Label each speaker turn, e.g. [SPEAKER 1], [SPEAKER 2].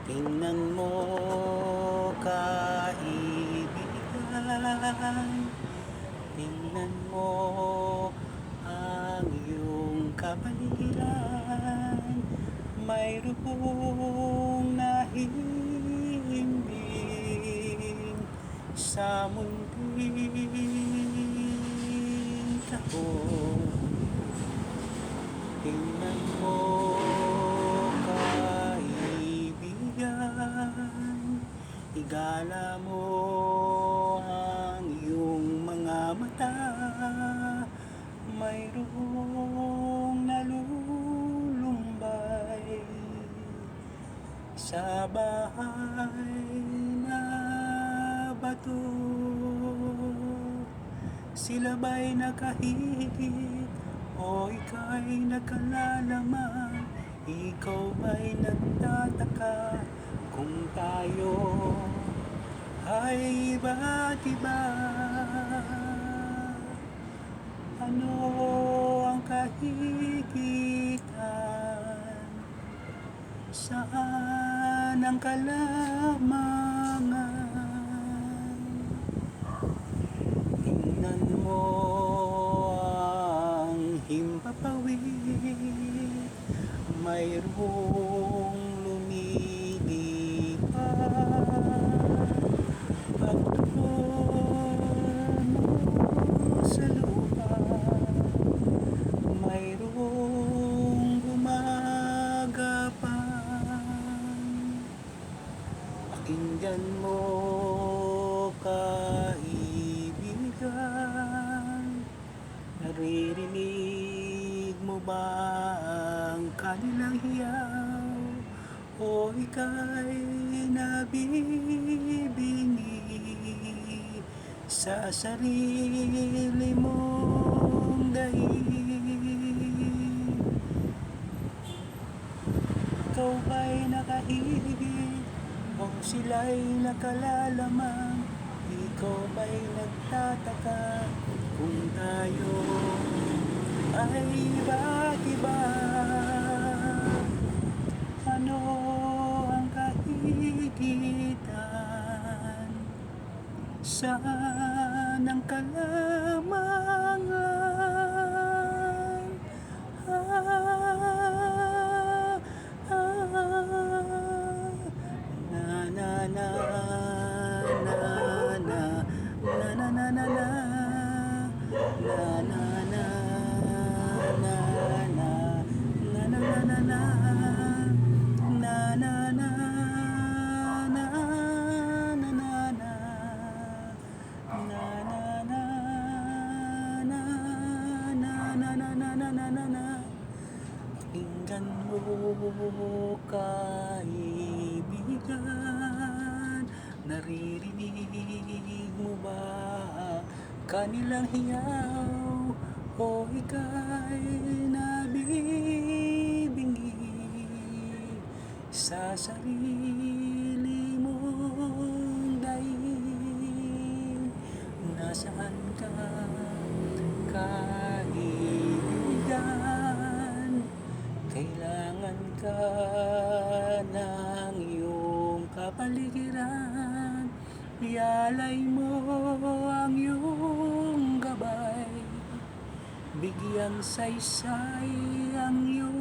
[SPEAKER 1] Tingnan mo, kaibigan, tingnan mo ang iyong kapaligiran. Mayroong nahihimbing sa munding taon. Tingnan mo, kaibigan, igala mo ang iyong mga mata. Mayroong nalulumbay sa bahay na bato. Sila ba'y nakahigit o ika'y nakalalaman? Ikaw ba'y nagtataka kung tayo ay iba't iba? Ano ang kahigitan? Saan ang kalamangan? Tingnan mo ang himpapawid, mayroong lumilipad. Pagtuon mo sa lupa, mayroong gumagapang. Pakinggan mo, kaibigan, naririnig mo ba ang kanilang hiyaw? O ika'y nabibingi sa sarili mong daig? Ikaw ba'y nakahigit o sila'y nakalalaman? Ikaw ba'y nagtataka kung tayo ay iba't iba? Ano ang kahigitan? Saan ang kalamangan? Na na na na na na na na na na na na na na na na na na na. Na na na na na na na na na na na. Pakinggan mo, kaibigan, naririnig mo ba kanilang hiyaw? O ika'y nabibingi sa sarili mong daig? Nasaan ka, kaibigan? Kailangan ka ng iyong kapaligiran. Ialay mo ang iyong gabay, bigyang saysay ang iyong